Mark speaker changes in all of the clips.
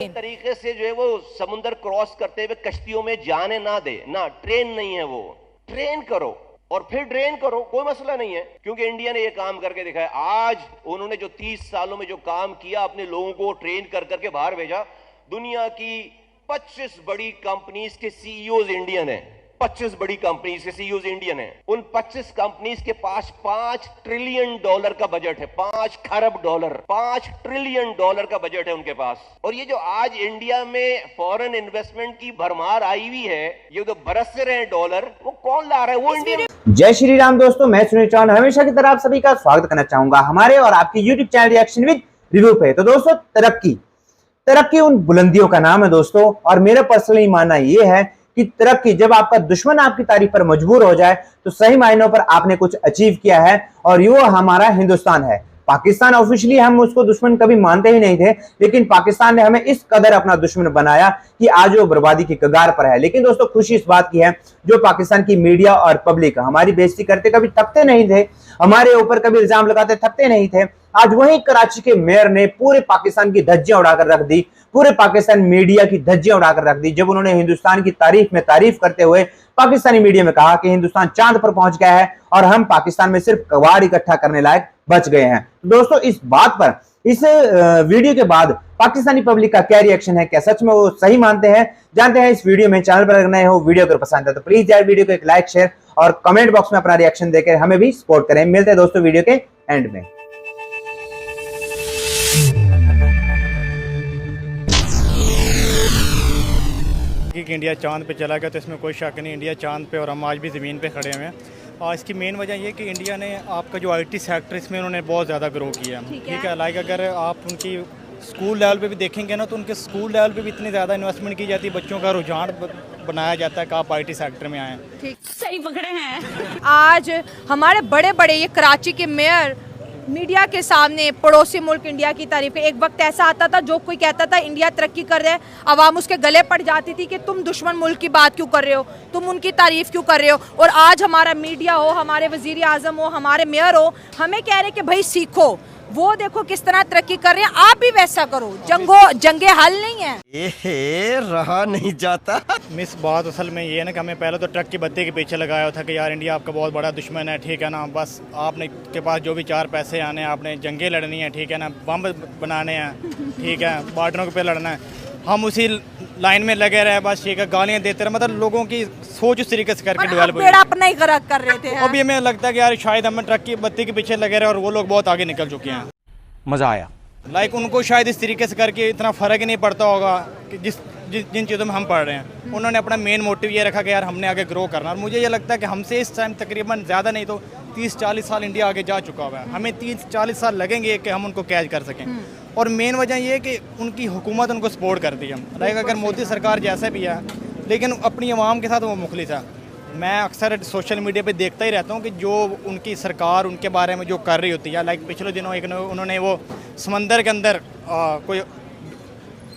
Speaker 1: तरीके से जो है वो समुद्र क्रॉस करते हुए कश्तियों में जाने ना दे ना, ट्रेन नहीं है वो, ट्रेन करो और फिर ड्रेन करो, कोई मसला नहीं है, क्योंकि इंडिया ने ये काम करके दिखाया। आज उन्होंने जो 30 सालों में जो काम किया, अपने लोगों को ट्रेन कर करके बाहर भेजा। दुनिया की 25 बड़ी कंपनीज के सीईओज इंडियन है, 25 बड़ी कंपनीज के सीईओज इंडियन है। उन 25 कंपनीज के पास $5 ट्रिलियन का बजट है, $5 ट्रिलियन का बजट है उनके पास। और ये जो आज इंडिया में फॉरेन इन्वेस्टमेंट की भरमार आई हुई है, ये जो बरस रहे हैं डॉलर, वो कौन ला रहा है? वो इंडिया।
Speaker 2: जय श्री राम दोस्तों, मैं सुनील चौहान हमेशा की तरह आप सभी का स्वागत करना चाहूंगा हमारे और आपके YouTube channel reaction with review पे। तो दोस्तों, तरक्की उन बुलंदियों का नाम है दोस्तों, और मेरा पर्सनली मानना यह है कि तरक्की, जब आपका दुश्मन आपकी तारीफ पर मजबूर हो जाए तो सही मायनों पर आपने कुछ अचीव किया है, और ये हमारा हिंदुस्तान है। पाकिस्तान ऑफिशियली हम उसको दुश्मन कभी मानते ही नहीं थे, लेकिन पाकिस्तान ने हमें इस कदर अपना दुश्मन बनाया कि आज वो बर्बादी की कगार पर है। लेकिन दोस्तों, खुशी इस बात की है, जो पाकिस्तान की मीडिया और पब्लिक हमारी बेइज्जती करते कभी थकते नहीं थे, हमारे ऊपर कभी इल्जाम लगाते थकते नहीं थे, आज वही कराची के मेयर ने पूरे पाकिस्तान की धज्जियां उड़ाकर रख दी, पूरे पाकिस्तान मीडिया की धज्जियां उड़ाकर रख दी, जब उन्होंने हिंदुस्तान की तारीफ में तारीफ करते हुए पाकिस्तानी मीडिया में कहा कि हिंदुस्तान चांद पर पहुंच गया है और हम पाकिस्तान में सिर्फ कबाड़ इकट्ठा करने लायक बच गए हैं। दोस्तों, इस बात पर, इस वीडियो के बाद पाकिस्तानी पब्लिक का क्या रिएक्शन है, क्या सच में वो सही मानते हैं, जानते हैं इस वीडियो में। चैनल पर अगर नए हो, वीडियो अगर पसंद है तो प्लीज यार वीडियो को एक लाइक, शेयर और कमेंट बॉक्स में अपना रिएक्शन देकर हमें भी सपोर्ट करें। मिलते हैं दोस्तों वीडियो के एंड में।
Speaker 3: कि इंडिया चांद पे चला गया, तो इसमें कोई शक नहीं, इंडिया चांद पे और हम आज भी ज़मीन पे खड़े हुए हैं। और इसकी मेन वजह ये कि इंडिया ने आपका जो आईटी सेक्टर, इसमें उन्होंने बहुत ज़्यादा ग्रो किया। ठीक है, लाइक अगर आप उनकी स्कूल लेवल पे भी देखेंगे ना, तो उनके स्कूल लेवल पे भी इतनी ज़्यादा इन्वेस्टमेंट की जाती है, बच्चों का रुझान बनाया जाता है कि आप आईटी सेक्टर में आएँ।
Speaker 4: ठीक, सही पकड़े हैं। आज हमारे बड़े बड़े ये कराची के मेयर मीडिया के सामने पड़ोसी मुल्क इंडिया की तारीफ है। एक वक्त ऐसा आता था, जो कोई कहता था इंडिया तरक्की कर रहा है, आवाम उसके गले पड़ जाती थी कि तुम दुश्मन मुल्क की बात क्यों कर रहे हो, तुम उनकी तारीफ क्यों कर रहे हो। और आज हमारा मीडिया हो, हमारे वजीर आजम हो, हमारे मेयर हो, हमें कह रहे हैं कि भाई सीखो, वो देखो किस तरह तरक्की कर रहे हैं, आप भी वैसा करो। जंगे हल नहीं है।
Speaker 5: रहा नहीं जाता।
Speaker 3: मिस बात असल में ये है ना कि हमें पहले तो ट्रक की बत्ती के पीछे लगाया था कि यार इंडिया आपका बहुत बड़ा दुश्मन है, ठीक है ना, बस आपने के पास जो भी 4 पैसे आने, आपने जंगें लड़नी है, ठीक है ना, बम बनाने हैं, ठीक है, बॉर्डरों पे लड़ना है, हम उसी लाइन में लगे रहे, बस ठीक है, गालियाँ देते रहे। मतलब लोगों की सोच उस तरीके से करके डेवलप हुई,
Speaker 4: अपना ही गलत कर रहे थे।
Speaker 3: अभी हमें लगता है कि यार शायद हमें ट्रक की बत्ती के पीछे लगे रहे और वो लोग बहुत आगे निकल चुके हैं।
Speaker 5: मजा आया।
Speaker 3: लाइक उनको शायद इस तरीके से करके इतना फ़र्क ही नहीं पड़ता होगा कि जिन चीज़ों में हम पढ़ रहे हैं। उन्होंने अपना मेन मोटिव ये रखा कि यार हमने आगे ग्रो करना। और मुझे ये लगता है कि हमसे इस टाइम तकरीबन ज़्यादा नहीं तो 30-40 साल इंडिया आगे जा चुका हुआ है। हमें 30-40 साल लगेंगे कि हम उनको कैच कर सकें। और मेन वजह ये है कि उनकी हुकूमत उनको सपोर्ट करती है। लाइक अगर मोदी सरकार जैसा भी है, लेकिन अपनी आवाम के साथ वो मुखलिस है। मैं अक्सर सोशल मीडिया पे देखता ही रहता हूँ कि जो उनकी सरकार उनके बारे में जो कर रही होती है। लाइक पिछले दिनों उन्होंने वो समंदर के अंदर कोई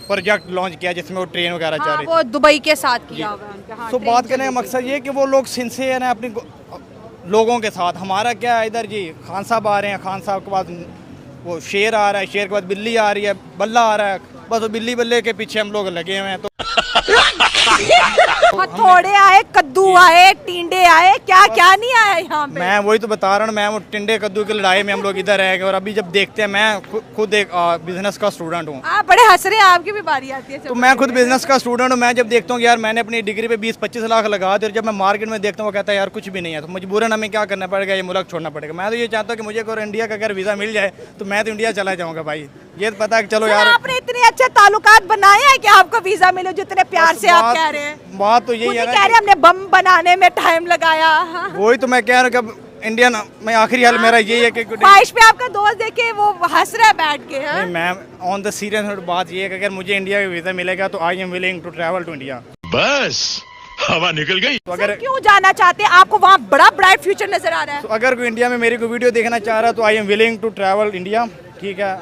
Speaker 3: प्रोजेक्ट लॉन्च किया जिसमें वो ट्रेन वगैरह चल रही
Speaker 4: वो दुबई के साथ किया हुआ।
Speaker 3: तो बात करने का मकसद ये कि वो लोग सिंसियर हैं अपनी लोगों के साथ। हमारा क्या है, इधर जी खान साहब आ रहे हैं, खान साहब के बाद वो शेर आ रहा है, शेर के बाद बिल्ली आ रही है, बल्ला आ रहा है, बस वो बिल्ली बल्ले के पीछे हम लोग लगे हुए हैं। तो
Speaker 4: हथौड़े आए, कद्दू आए, टिंडे आए, क्या क्या नहीं आया यहाँ पे।
Speaker 3: मैं वही तो बता रहा हूँ, मैं वो टिंडे कद्दू की लड़ाई में हम लोग इधर रह गए। और अभी जब देखते हैं, मैं खुद एक बिजनेस का स्टूडेंट हूँ।
Speaker 4: आप बड़े हंस रहे हैं, आपकी भी बारी आती है।
Speaker 3: तो मैं खुद बिजनेस का स्टूडेंट हूँ। मैं जब देखता हूँ यार मैंने अपनी डिग्री पे 20-25 लाख लगा दिए, और जब मैं मार्केट में देखता हूँ वो कहता है यार कुछ भी नहीं है, तो मजबूरन हमें क्या करना पड़ेगा, ये मुल्क छोड़ना पड़ेगा। मैं तो ये चाहता हूँ कि मुझे अगर इंडिया का अगर वीज़ा मिल जाए तो मैं तो इंडिया चला जाऊँगा भाई। ये तो पता है कि चलो यार,
Speaker 4: आपने इतने अच्छे ताल्लुकात बनाए हैं कि आपको वीजा मिले, जितने प्यार से आप कह रहे हैं।
Speaker 3: बात तो यही है,
Speaker 4: कह रहे हमने बम बनाने में टाइम लगाया।
Speaker 3: वही तो मैं कह रहा हूँ कि इंडिया में आखिरी हाल मेरा यही है कि
Speaker 4: ख्वाहिश पे आपका दोस्त देखे वो हंस रहा है बैठ के।
Speaker 3: नहीं, मैं ऑन द सीरियस बात ये है कि अगर मुझे इंडिया का वीजा मिलेगा तो I am willing to travel to India.
Speaker 5: बस हवा निकल गई।
Speaker 4: तो अगर क्यों जाना चाहते हैं, आपको वहाँ बड़ा ब्राइट फ्यूचर नजर आ रहा है।
Speaker 3: तो अगर कोई इंडिया में मेरी कोई वीडियो देखना चाह रहा है तो I am willing to travel India, ठीक है,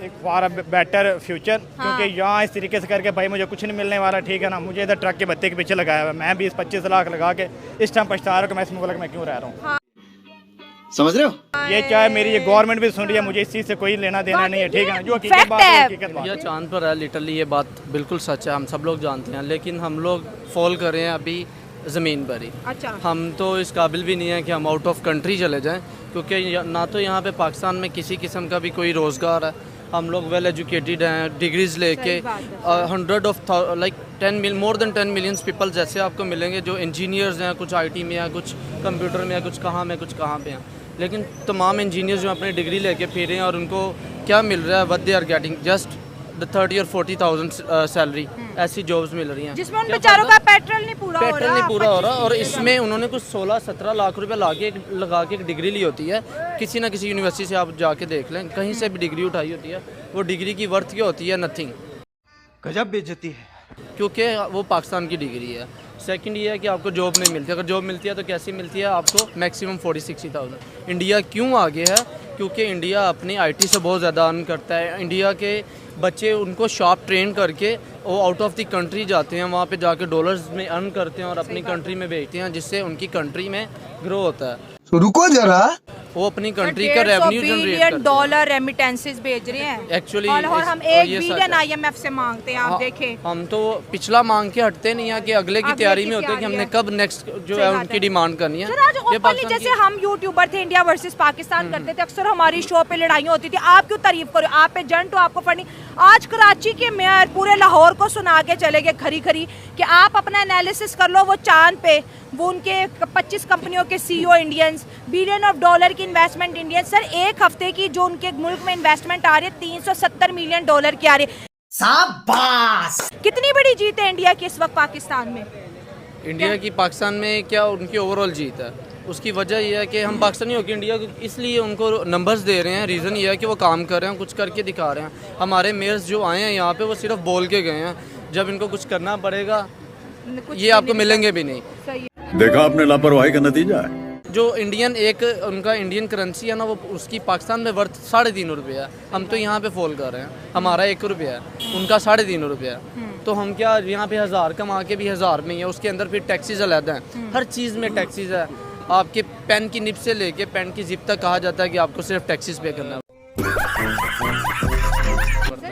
Speaker 3: एक फॉर अ बेटर फ्यूचर। क्योंकि यहाँ इस तरीके से करके भाई मुझे कुछ नहीं मिलने वाला, ठीक है ना। मुझे इधर ट्रक के बत्ते के पीछे लगाया हुआ है, मैं 20-25 लाख लगा के इस टाइम पछता रहा हूँ कि मैं इस मुल्क में क्यों रह रहा हूँ।
Speaker 5: समझ रहे हो?
Speaker 3: ये चाहे मेरी ये गवर्नमेंट भी सुन रही है, मुझे इस चीज़ से कोई लेना देना नहीं है, ठीक है? जो हकीकत
Speaker 4: Fact
Speaker 3: बात है,
Speaker 4: है।
Speaker 3: हकीकत बात
Speaker 6: ये
Speaker 3: है।
Speaker 6: चांद पर है लिटरली, ये बात बिल्कुल सच है, हम सब लोग जानते हैं, लेकिन हम लोग फॉल कर रहे हैं अभी ज़मीन पर ही।
Speaker 4: अच्छा।
Speaker 6: हम तो इस काबिल भी नहीं है कि हम आउट ऑफ कंट्री चले जाएं, क्योंकि ना तो यहाँ पे पाकिस्तान में किसी किस्म का भी कोई रोज़गार है। हम लोग वेल एजुकेटेड हैं, डिग्रीज लेके, hundred of like more than 10 million people जैसे आपको मिलेंगे जो इंजीनियर्स हैं, कुछ आईटी में हैं, कुछ कंप्यूटर में हैं, कुछ कहाँ में, कुछ कहाँ पे हैं। लेकिन तमाम इंजीनियर्स जो अपनी डिग्री लेके फिर रहे हैं और उनको क्या मिल रहा है, what they are getting just 30 और 40,000 सैलरी, ऐसी जॉब्स मिल रही हैं
Speaker 4: जिसमें उन
Speaker 6: क्या
Speaker 4: बेचारों
Speaker 6: फायदा?
Speaker 4: का पेट्रोल नहीं पूरा हो रहा।
Speaker 6: पेट्रोल नहीं पूरा हो रहा, और इसमें उन्होंने कुछ 16-17 लाख रुपए लगा के एक डिग्री ली होती है। किसी ना किसी यूनिवर्सिटी से आप जाके देख लें, कहीं से भी डिग्री उठाई होती है, वो डिग्री की वर्थ क्या होती है? नथिंग।
Speaker 5: गजब बेइज्जती है।
Speaker 6: क्योंकि वो पाकिस्तान की डिग्री है। सेकंड ये है कि आपको जॉब नहीं मिलती, अगर जॉब मिलती है तो कैसी मिलती है आपको? मैक्सिमम 40-60,000। इंडिया क्यों आगे है? क्योंकि इंडिया अपनी आईटी से बहुत ज़्यादा अर्न करता है। इंडिया के बच्चे उनको शॉप ट्रेन करके वो आउट ऑफ द कंट्री जाते हैं, वहाँ पे जाके डॉलर्स में अर्न करते हैं और अपनी कंट्री में भेजते हैं, जिससे उनकी कंट्री में ग्रो होता है।
Speaker 5: तो रुको जरा,
Speaker 6: वो अपनी कंट्री का रेवेन्यू जनरेट
Speaker 4: बिलियन
Speaker 6: करते हैं।
Speaker 4: डॉलर रेमिटेंसेस भेज रहे हैं
Speaker 6: Actually,
Speaker 4: और हम
Speaker 6: और
Speaker 4: 1
Speaker 6: ये सच
Speaker 4: बिलियन
Speaker 6: है।
Speaker 4: आईएमएफ से मांगते हैं। आप
Speaker 6: हाँ,
Speaker 4: देखें,
Speaker 6: हम तो पिछला मांग के हटते नहीं है कि अगले की
Speaker 4: अगले
Speaker 6: तैयारी
Speaker 4: की
Speaker 6: में होते हैं कि
Speaker 4: तैयारी
Speaker 6: हमने
Speaker 4: है।
Speaker 6: कब नेक्स्ट जो
Speaker 4: सही
Speaker 6: है
Speaker 4: बात
Speaker 6: उनकी
Speaker 4: है।
Speaker 6: डिमांड करनी है।
Speaker 4: सर आज
Speaker 6: ये
Speaker 4: ओपनली
Speaker 6: पाकिस्तान
Speaker 4: जैसे
Speaker 6: की-
Speaker 4: हम यूट्यूबर थे, इंडिया वर्सेस पाकिस्तान करते थे, अक्सर हमारी शो पे लड़ाइयाँ होती थी। आप क्यों तारीफ करो? आप पे जंट हो, आपको फंडिंग। आज कराची के मेयर पूरे लाहौर को सुना के चले गए खरी खरी कि आप अपना एनालिसिस कर लो, वो चांद पे वो उनके 25 कंपनियों के CEO Indians, billion of dollar की इन्वेस्टमेंट इंडियन। सर एक हफ्ते की जो उनके मुल्क में इन्वेस्टमेंट आ रही है 370 मिलियन डॉलर की आ रही है। शाबाश! कितनी बड़ी जीत है इंडिया की इस वक्त पाकिस्तान में?
Speaker 6: इंडिया की पाकिस्तान में क्या उनकी ओवरऑल जीत है? उसकी वजह यह है कि हम पाकिस्तानी होकर इंडिया को इसलिए उनको नंबर्स दे रहे हैं। रीज़न ये है कि वो काम कर रहे हैं, कुछ करके दिखा रहे हैं। हमारे मेयर्स जो आए हैं यहाँ पे वो सिर्फ बोल के गए हैं, जब इनको कुछ करना पड़ेगा
Speaker 4: कुछ
Speaker 6: ये आपको मिलेंगे भी नहीं।
Speaker 4: सही है।
Speaker 5: देखा आपने लापरवाही का नतीजा है।
Speaker 6: जो इंडियन एक उनका इंडियन करेंसी है ना, वो उसकी पाकिस्तान में वर्थ 3.5 रुपये है। हम तो यहाँ पे फॉल कर रहे हैं, हमारा 1 रुपया है, उनका 3.5 रुपये है। तो हम क्या यहाँ पे 1000 कमा के भी 1000 में ही है, उसके अंदर फिर टैक्सीज अलग हैं, हर चीज़ में टैक्सीज है। आपके पेन की निब से लेके पेन की जिप तक कहा जाता है कि आपको सिर्फ टैक्सीज पे करना है।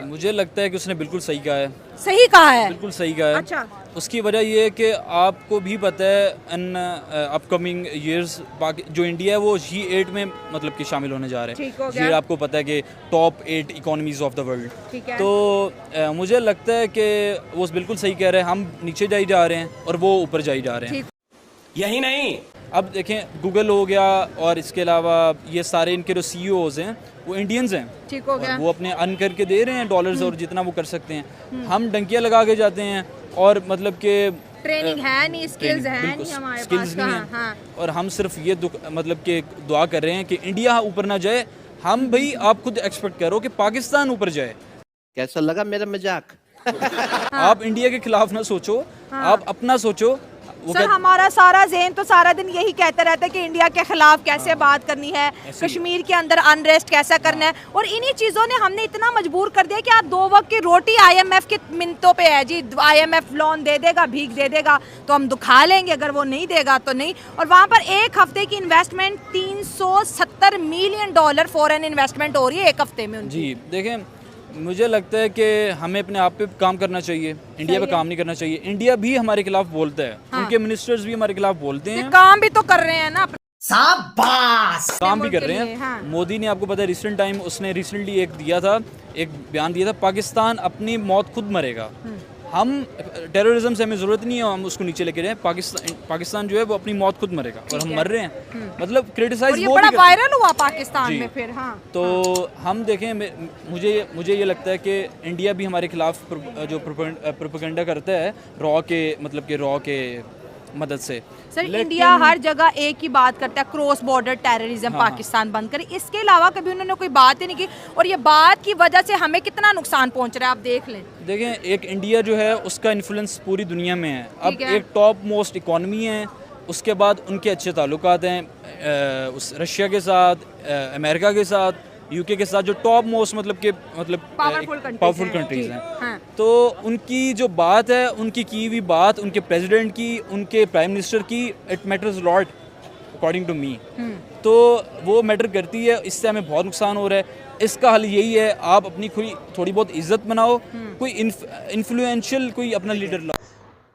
Speaker 7: मुझे लगता है कि उसने बिल्कुल सही कहा है,
Speaker 4: सही कहा है।
Speaker 7: बिल्कुल सही कहा है।
Speaker 4: अच्छा।
Speaker 7: उसकी वजह ये है कि आपको भी पता है इन अपकमिंग ईयर्स जो इंडिया है वो G8 में मतलब कि शामिल होने जा रहे
Speaker 4: ठीक हो
Speaker 7: हैं।
Speaker 4: गया।
Speaker 7: G8 आपको पता है कि top 8 economies of the world.
Speaker 4: ठीक है।
Speaker 7: तो मुझे लगता है कि वो बिल्कुल सही कह रहे हैं। हम नीचे जाई जा रहे हैं और वो ऊपर जाई जा रहे हैं।
Speaker 8: यही नहीं,
Speaker 7: अब देखें गूगल हो गया और इसके अलावा ये सारे इनके जो CEOs हैं वो इंडियंस हैं।
Speaker 4: ठीक हो
Speaker 7: और
Speaker 4: गया।
Speaker 7: वो अपने अर्न करके दे रहे हैं डॉलर्स और जितना वो कर सकते हैं। हम डंकियाँ लगा के जाते हैं और मतलब कि
Speaker 4: ट्रेनिंग है नहीं, स्किल्स
Speaker 7: ट्रेनिंग,
Speaker 4: है
Speaker 7: बिल्कुल,
Speaker 4: नहीं हमारे
Speaker 7: स्किल्स
Speaker 4: पास।
Speaker 7: नहीं
Speaker 4: हाँ,
Speaker 7: है।
Speaker 4: हाँ।
Speaker 7: और हम सिर्फ ये मतलब कि दुआ कर रहे हैं कि इंडिया ऊपर ना जाए। हम भाई आप खुद एक्सपेक्ट करो कि पाकिस्तान ऊपर जाए।
Speaker 8: कैसा लगा मेरा मजाक?
Speaker 7: आप इंडिया के खिलाफ ना सोचो, आप अपना सोचो। वो
Speaker 4: सर हमारा सारा ज़हन तो सारा दिन यही कहता रहता है कि इंडिया के खिलाफ कैसे बात करनी है, कश्मीर के अंदर अनरेस्ट कैसा करना है, और इन्हीं चीज़ों ने हमने इतना मजबूर कर दिया कि आज 2 वक्त की रोटी IMF की मिन्नतों पे है जी। IMF लोन दे देगा, भीख दे देगा तो हम दुखा लेंगे, अगर वो नहीं देगा तो नहीं। और वहाँ पर एक हफ्ते की investment 370 million dollar foreign investment हो रही है एक हफ्ते में उनकी।
Speaker 7: जी देखें, मुझे लगता है कि हमें अपने आप पे काम करना चाहिए, इंडिया पे काम नहीं करना चाहिए। इंडिया भी हमारे खिलाफ बोलता है, उनके मिनिस्टर्स भी हमारे खिलाफ बोलते
Speaker 4: ये
Speaker 7: हैं,
Speaker 4: काम भी तो कर रहे हैं ना।
Speaker 7: काम भी कर रहे
Speaker 4: के लिए,
Speaker 7: हैं।
Speaker 4: हाँ।
Speaker 7: मोदी ने आपको पता है रिसेंट टाइम उसने रिसेंटली एक बयान दिया था, पाकिस्तान अपनी मौत खुद मरेगा। हम टेररिज्म से हमें ज़रूरत नहीं है हम उसको नीचे लेके जाएं। पाकिस्तान जो है वो अपनी मौत खुद मरेगा और हम मर रहे हैं। मतलब
Speaker 4: और
Speaker 7: क्रिटिसाइज
Speaker 4: ये
Speaker 7: वो
Speaker 4: बड़ा
Speaker 7: भी करते हैं।
Speaker 4: वायरल हुआ पाकिस्तान
Speaker 7: जी।
Speaker 4: में फिर। हाँ।
Speaker 7: तो हम देखें, मुझे ये लगता है कि इंडिया भी हमारे खिलाफ जो प्रोपेगेंडा करता है रॉ के मदद से।
Speaker 4: सर इंडिया हर जगह एक ही बात करता है, क्रॉस बॉर्डर टेररिज्म पाकिस्तान बंद करे। इसके अलावा कभी उन्होंने कोई बात ही नहीं की, और ये बात की वजह से हमें कितना नुकसान पहुंच रहा है आप देख लें।
Speaker 7: देखें, एक इंडिया जो है उसका इन्फ्लुएंस पूरी दुनिया में है। अब
Speaker 4: है।
Speaker 7: एक टॉप मोस्ट इकॉनमी है, उसके बाद उनके अच्छे ताल्लुकात हैं उस रशिया के साथ, अमेरिका के साथ, UK के साथ, जो टॉप मोस्ट पावरफुल कंट्रीज हैं।
Speaker 4: हाँ।
Speaker 7: तो उनकी जो बात है, उनकी की हुई बात, उनके प्रेसिडेंट की, उनके प्राइम मिनिस्टर की, it matters lot. According to me. तो वो मैटर करती है, इससे हमें बहुत नुकसान हो रहा है। इसका हल यही है, आप अपनी थोड़ी बहुत इज्जत बनाओ, कोई इन्फ्लुएंशियल कोई अपना लीडर लाओ।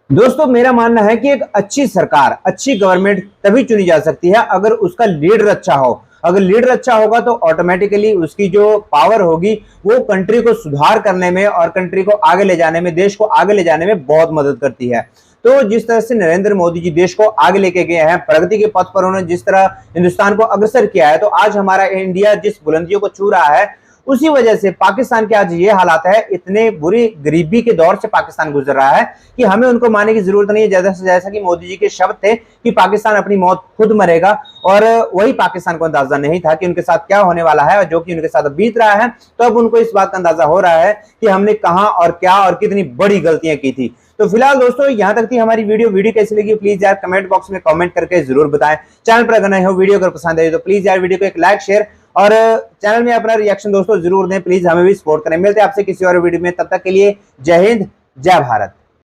Speaker 2: दोस्तों मेरा मानना है कि एक अच्छी सरकार, अच्छी गवर्नमेंट तभी चुनी जा सकती है अगर उसका लीडर अच्छा हो। अगर लीडर अच्छा होगा तो ऑटोमेटिकली उसकी जो पावर होगी वो कंट्री को सुधार करने में और कंट्री को आगे ले जाने में, देश को आगे ले जाने में बहुत मदद करती है। तो जिस तरह से नरेंद्र मोदी जी देश को आगे लेके गए हैं, प्रगति के पथ पर उन्होंने जिस तरह हिंदुस्तान को अग्रसर किया है, तो आज हमारा इंडिया जिस बुलंदियों को छू रहा है उसी वजह से पाकिस्तान के आज ये हालात है। इतने बुरी गरीबी के दौर से पाकिस्तान गुजर रहा है कि हमें उनको मानने की जरूरत नहीं है। जैसा कि मोदी जी के शब्द थे कि पाकिस्तान अपनी मौत खुद मरेगा, और वही पाकिस्तान को अंदाजा नहीं था कि उनके साथ क्या होने वाला है और जो कि उनके साथ बीत रहा है। तो अब उनको इस बात का अंदाजा हो रहा है कि हमने कहां और क्या और कितनी बड़ी गलतियां की थी। तो फिलहाल दोस्तों यहां तक थी हमारी वीडियो कैसी लगी प्लीज यार कमेंट बॉक्स में कमेंट करके जरूर बताएं। चैनल पर अगर नए हो, वीडियो अगर पसंद आई तो प्लीज यार वीडियो को एक लाइक शेयर और चैनल में अपना रिएक्शन दोस्तों जरूर दें। प्लीज हमें भी सपोर्ट करें। मिलते हैं आपसे किसी और वीडियो में, तब तक के लिए जय हिंद जय भारत।